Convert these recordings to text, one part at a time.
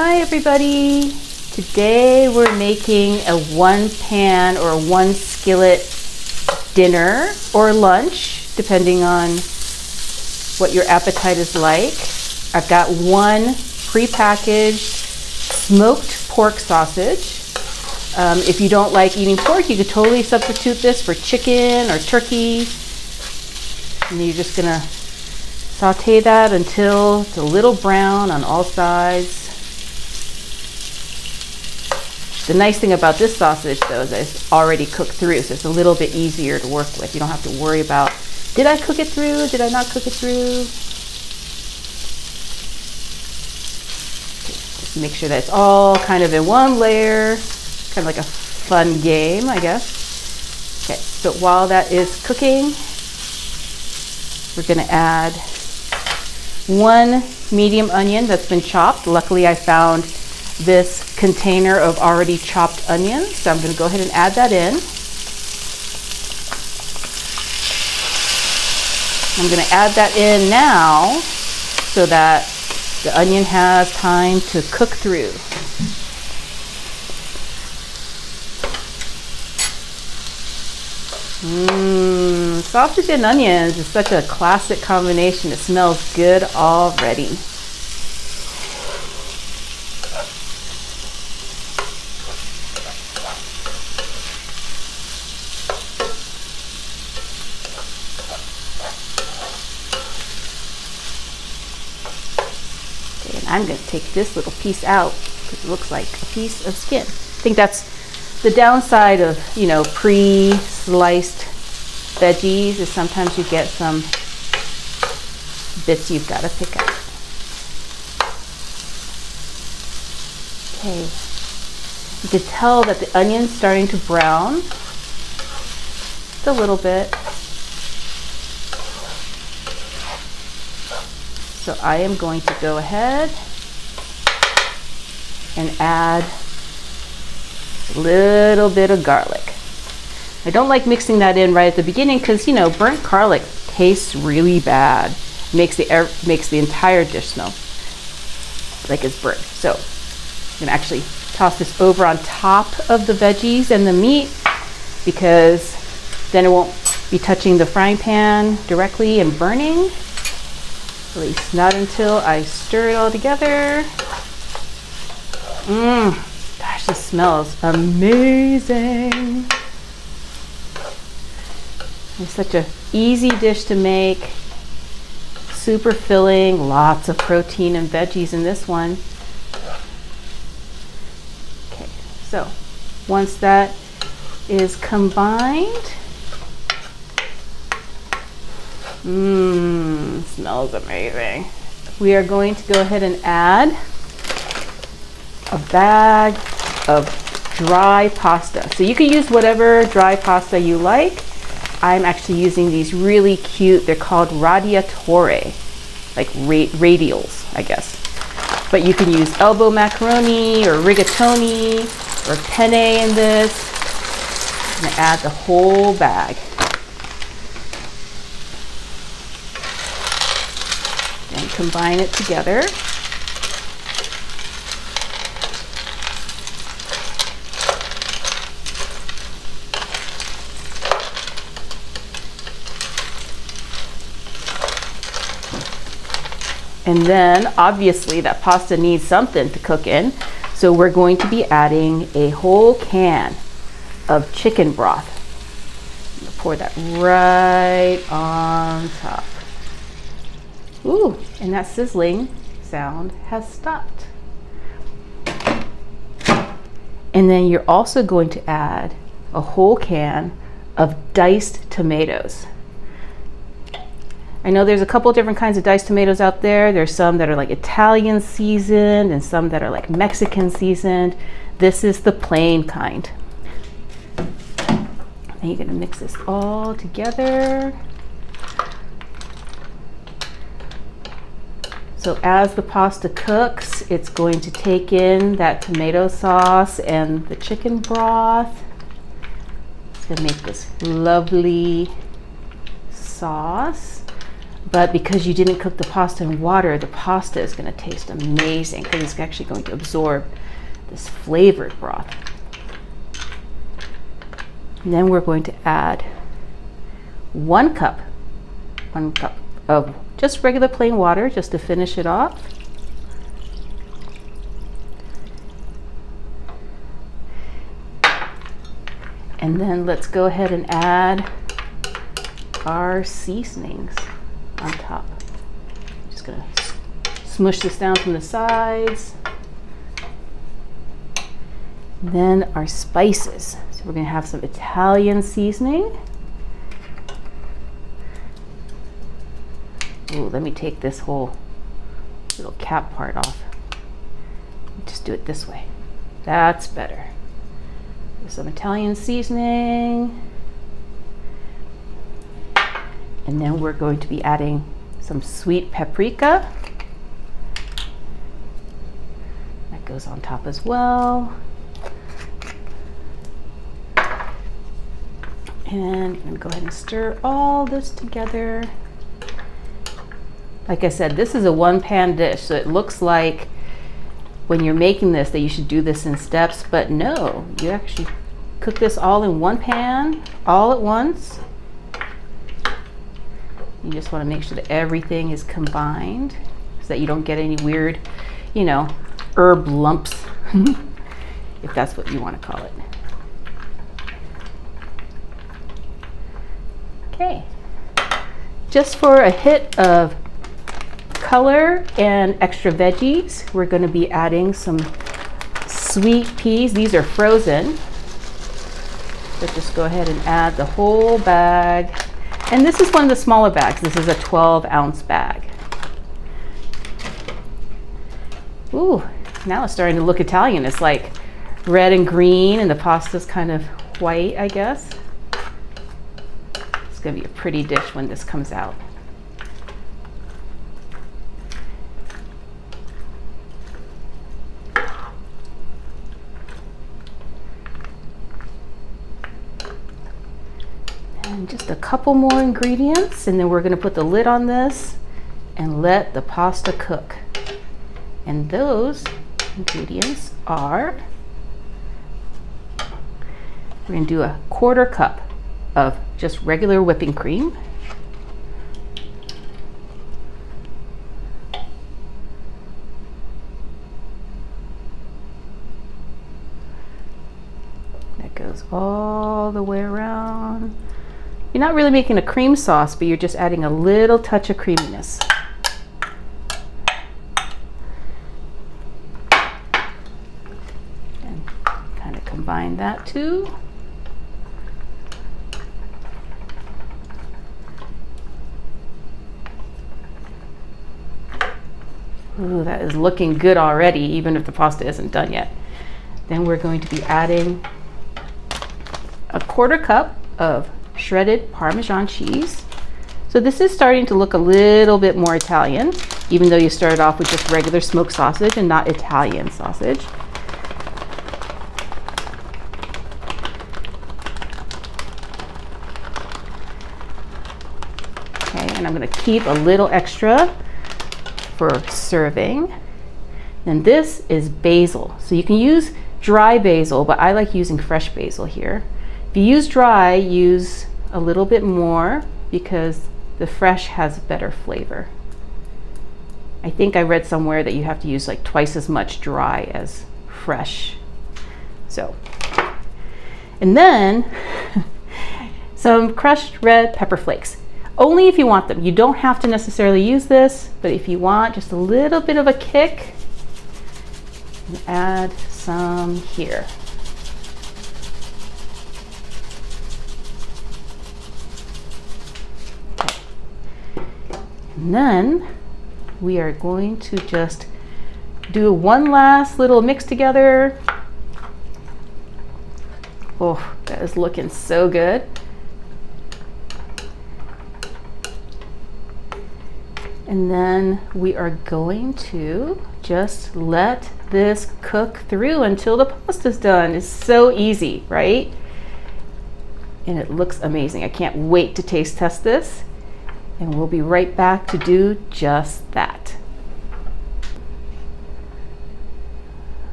Hi everybody! Today we're making a one pan or one skillet dinner or lunch, depending on what your appetite is like. I've got one pre-packaged smoked pork sausage. If you don't like eating pork, you could totally substitute this for chicken or turkey. And you're just gonna saute that until it's a little brown on all sides. The nice thing about this sausage though is that it's already cooked through, so it's a little bit easier to work with. You don't have to worry about, did I cook it through? Did I not cook it through? Just make sure that it's all kind of in one layer, kind of like a fun game, I guess. Okay, so while that is cooking, we're gonna add one medium onion that's been chopped. Luckily I found this container of already chopped onions, so I'm going to go ahead and add that in. I'm going to add that in now so that the onion has time to cook through. Sausage and onions is such a classic combination. It smells good already. I'm going to take this little piece out because it looks like a piece of skin. I think that's the downside of, pre-sliced veggies is sometimes you get some bits you've got to pick out. Okay, you can tell that the onion's starting to brown just a little bit. So I am going to go ahead and add a little bit of garlic. I don't like mixing that in right at the beginning because, burnt garlic tastes really bad. Makes the entire dish smell like it's burnt. So I'm gonna actually toss this over on top of the veggies and the meat because then it won't be touching the frying pan directly and burning. At least not until I stir it all together. Gosh, this smells amazing. It's such an easy dish to make. Super filling, lots of protein and veggies in this one. Okay, so once that is combined, smells amazing. We are going to go ahead and add a bag of dry pasta. So you can use whatever dry pasta you like. I'm actually using these really cute, they're called radiatore, like radials, I guess. But you can use elbow macaroni or rigatoni or penne in this. I'm gonna add the whole bag. And combine it together. And then obviously that pasta needs something to cook in. So we're going to be adding a whole can of chicken broth. I'm gonna pour that right on top. Ooh, and that sizzling sound has stopped. And then you're also going to add a whole can of diced tomatoes. I know there's a couple different kinds of diced tomatoes out there. There's some that are like Italian seasoned and some that are like Mexican seasoned. This is the plain kind. And you're gonna mix this all together. So as the pasta cooks, it's going to take in that tomato sauce and the chicken broth. It's gonna make this lovely sauce. But because you didn't cook the pasta in water, the pasta is going to taste amazing because it's actually going to absorb this flavored broth. And then we're going to add 1 cup of just regular plain water just to finish it off. And then let's go ahead and add our seasonings on top. Just gonna smush this down from the sides. And then our spices. So we're gonna have some Italian seasoning. Ooh, let me take this whole little cap part off. Just do it this way. That's better. Some Italian seasoning. And then we're going to be adding some sweet paprika. That goes on top as well. And I'm gonna go ahead and stir all this together. Like I said, this is a 1-pan dish, so it looks like when you're making this that you should do this in steps, but no, you actually cook this all in 1 pan, all at once. You just want to make sure that everything is combined so that you don't get any weird, you know, herb lumps, if that's what you want to call it. Okay, just for a hit of color and extra veggies, we're going to be adding some sweet peas. These are frozen. So just go ahead and add the whole bag. And this is one of the smaller bags. This is a 12-ounce bag. Ooh, now it's starting to look Italian. It's like red and green, and the pasta's kind of white, I guess. It's going to be a pretty dish when this comes out. And just a couple more ingredients, and then we're going to put the lid on this and let the pasta cook. And those ingredients are, we're going to do a 1/4 cup of just regular whipping cream. That goes all the way around. You're not really making a cream sauce, but you're just adding a little touch of creaminess. And kind of combine that too. Ooh, that is looking good already, even if the pasta isn't done yet. Then we're going to be adding a 1/4 cup of shredded Parmesan cheese. So this is starting to look a little bit more Italian, even though you started off with just regular smoked sausage and not Italian sausage. Okay, and I'm going to keep a little extra for serving. And this is basil. So you can use dry basil, but I like using fresh basil here. If you use dry, use a little bit more because the fresh has better flavor. I think I read somewhere that you have to use like twice as much dry as fresh. So, and then some crushed red pepper flakes. Only if you want them. You don't have to necessarily use this, but if you want just a little bit of a kick, add some here. And then we are going to just do one last little mix together. Oh, that is looking so good. And then we are going to just let this cook through until the pasta's done. It's so easy, right? And it looks amazing. I can't wait to taste test this. And we'll be right back to do just that.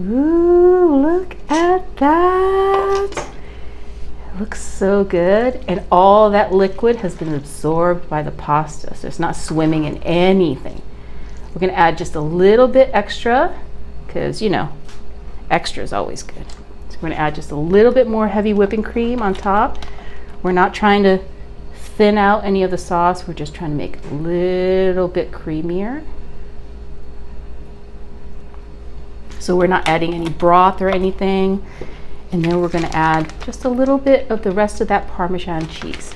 Ooh, look at that. It looks so good. And all that liquid has been absorbed by the pasta, so it's not swimming in anything. We're gonna add just a little bit extra, because you know, extra is always good. So we're gonna add just a little bit more heavy whipping cream on top. We're not trying to thin out any of the sauce, we're just trying to make it a little bit creamier. So we're not adding any broth or anything. And then we're gonna add just a little bit of the rest of that Parmesan cheese.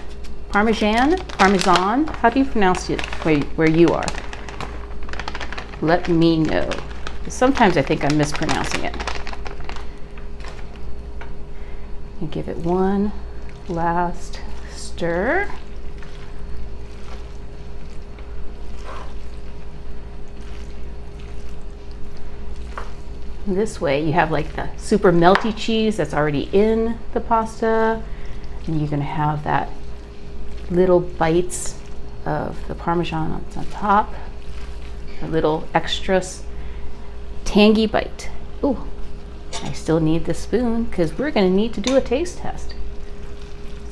Parmesan, how do you pronounce it where you are? Let me know. Sometimes I think I'm mispronouncing it. And give it one last stir. This way you have like the super melty cheese that's already in the pasta, and you're gonna have that little bites of the Parmesan on top, a little extra tangy bite. Ooh, I still need the spoon because we're gonna need to do a taste test.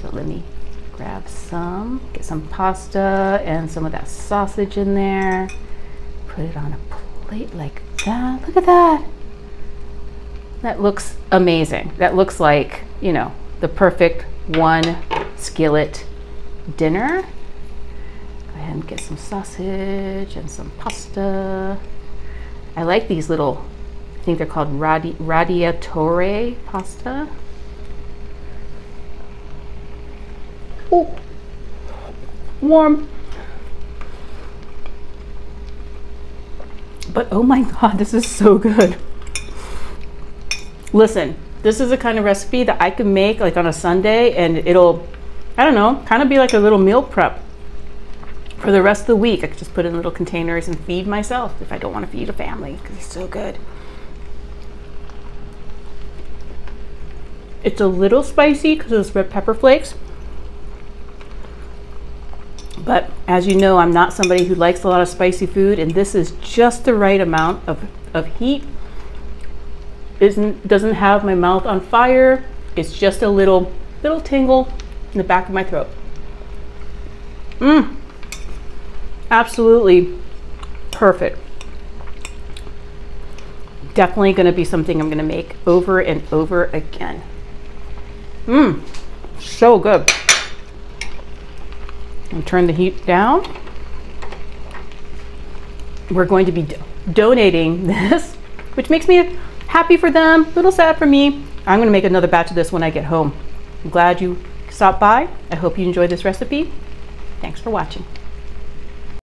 So let me grab some, get some pasta and some of that sausage in there, put it on a plate like that. Look at that. That looks amazing. That looks like, you know, the perfect one skillet dinner. Go ahead and get some sausage and some pasta. I like these little, I think they're called radiatore pasta. Oh, warm. But oh my God, this is so good. Listen, this is the kind of recipe that I can make like on a Sunday, and it'll, I don't know, kind of be like a little meal prep for the rest of the week. I could just put it in little containers and feed myself if I don't want to feed a family, because it's so good. It's a little spicy because of those red pepper flakes. But as you know, I'm not somebody who likes a lot of spicy food, and this is just the right amount of heat. Doesn't have my mouth on fire. It's just a little tingle in the back of my throat. Absolutely perfect. Definitely gonna be something I'm gonna make over and over again. So good. And turn the heat down. We're going to be donating this, which makes me happy for them, a little sad for me. I'm gonna make another batch of this when I get home. I'm glad you stopped by. I hope you enjoyed this recipe. Thanks for watching.